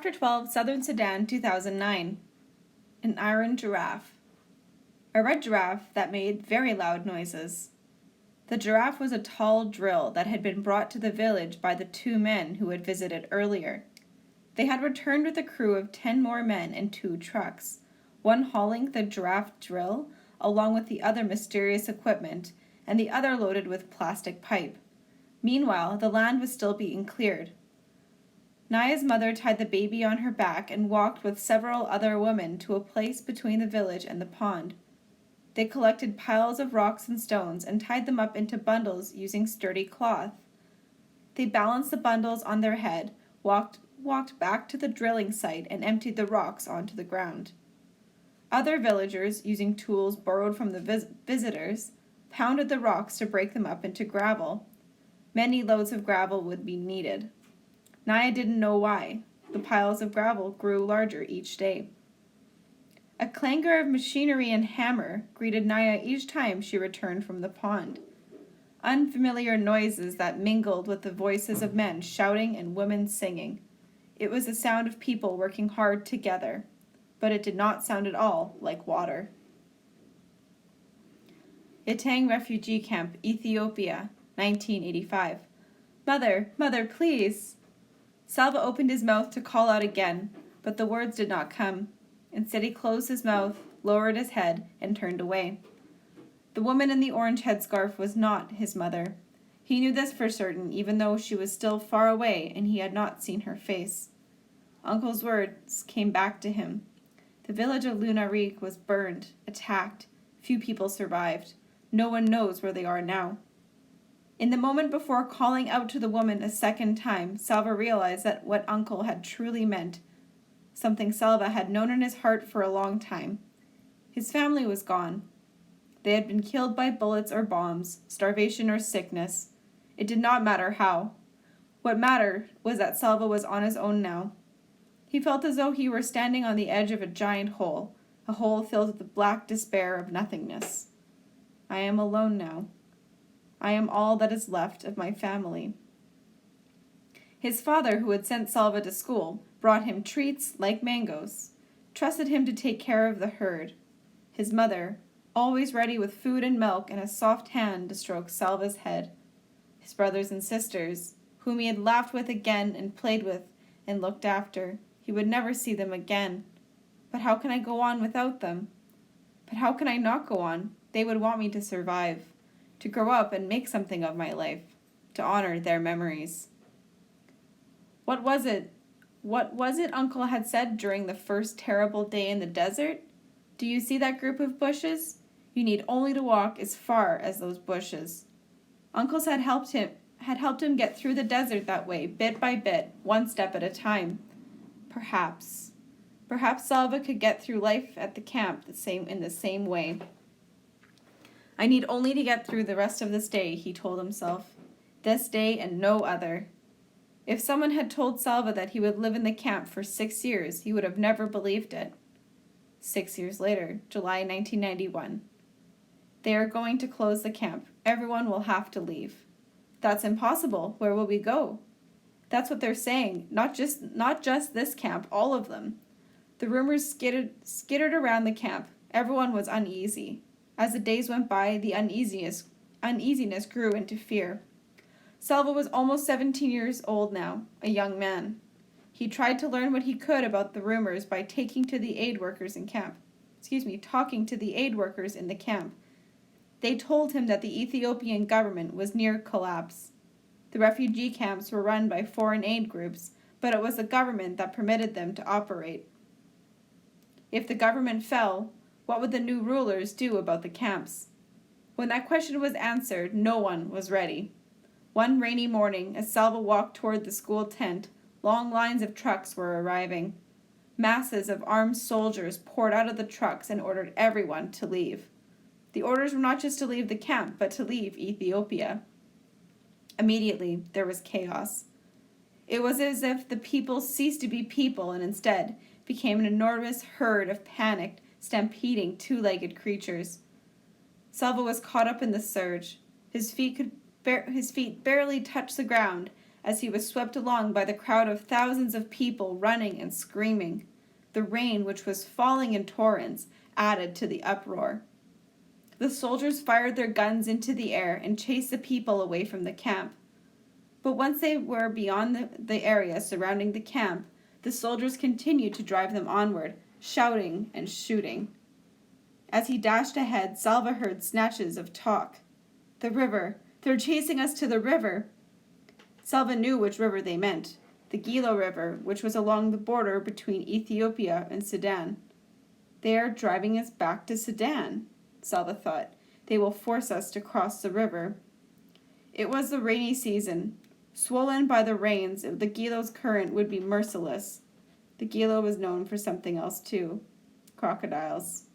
Chapter 12, Southern Sudan, 2009. An Iron Giraffe. A red giraffe that made very loud noises. The giraffe was a tall drill that had been brought to the village by the two men who had visited earlier. They had returned with a crew of 10 more men and 2 trucks, one hauling the giraffe drill along with the other mysterious equipment, and the other loaded with plastic pipe. Meanwhile, the land was still being cleared. Naya's mother tied the baby on her back and walked with several other women to a place between the village and the pond. They collected piles of rocks and stones and tied them up into bundles using sturdy cloth. They balanced the bundles on their head, walked back to the drilling site, and emptied the rocks onto the ground. Other villagers, using tools borrowed from the visitors, pounded the rocks to break them up into gravel. Many loads of gravel would be needed. Naya didn't know why. The piles of gravel grew larger each day. A clangor of machinery and hammer greeted Naya each time she returned from the pond. Unfamiliar noises that mingled with the voices of men shouting and women singing. It was the sound of people working hard together, but it did not sound at all like water. Itang Refugee Camp, Ethiopia, 1985. Mother, please! Salva opened his mouth to call out again, but the words did not come. Instead, he closed his mouth, lowered his head, and turned away. The woman in the orange headscarf was not his mother. He knew this for certain, even though she was still far away and he had not seen her face. Uncle's words came back to him. The village of Lunarik was burned, attacked. Few people survived. No one knows where they are now. In the moment before calling out to the woman a second time, Salva realized that what Uncle had truly meant, something Salva had known in his heart for a long time. His family was gone. They had been killed by bullets or bombs, starvation or sickness. It did not matter how. What mattered was that Salva was on his own now. He felt as though he were standing on the edge of a giant hole, a hole filled with the black despair of nothingness. I am alone now. I am all that is left of my family. His father, who had sent Salva to school, brought him treats like mangoes, trusted him to take care of the herd. His mother, always ready with food and milk and a soft hand to stroke Salva's head. His brothers and sisters, whom he had laughed with again and played with and looked after. He would never see them again. But how can I go on without them? But how can I not go on? They would want me to survive, to grow up and make something of my life, to honor their memories. What was it Uncle had said during the first terrible day in the desert? Do you see that group of bushes? You need only to walk as far as those bushes. Uncles had helped him get through the desert that way, bit by bit, one step at a time. Perhaps Salva could get through life at the camp in the same way. I need only to get through the rest of this day, he told himself. This day and no other. If someone had told Salva that he would live in the camp for 6 years, he would have never believed it. 6 years later, July 1991. They are going to close the camp. Everyone will have to leave. That's impossible. Where will we go? That's what they're saying. Not just this camp, all of them. The rumors skittered around the camp. Everyone was uneasy. As the days went by, the uneasiness grew into fear. Salva was almost 17 years old now, a young man. He tried to learn what he could about the rumors by talking to the aid workers in the camp. They told him that the Ethiopian government was near collapse. The refugee camps were run by foreign aid groups, but it was the government that permitted them to operate. If the government fell, what would the new rulers do about the camps? When that question was answered, no one was ready. One rainy morning, as Salva walked toward the school tent, long lines of trucks were arriving. Masses of armed soldiers poured out of the trucks and ordered everyone to leave. The orders were not just to leave the camp, but to leave Ethiopia. Immediately, there was chaos. It was as if the people ceased to be people and instead became an enormous herd of panicked, stampeding two-legged creatures. Salva was caught up in the surge. His feet barely touched the ground as he was swept along by the crowd of thousands of people running and screaming. The rain, which was falling in torrents, added to the uproar. The soldiers fired their guns into the air and chased the people away from the camp. But once they were beyond the area surrounding the camp, the soldiers continued to drive them onward, shouting and shooting. As he dashed ahead, Salva heard snatches of talk. "The river! They're chasing us to the river!" Salva knew which river they meant, the Gilo River, which was along the border between Ethiopia and Sudan. "They are driving us back to Sudan," Salva thought. "They will force us to cross the river." It was the rainy season. Swollen by the rains, the Gilo's current would be merciless. The Gilo was known for something else too: crocodiles.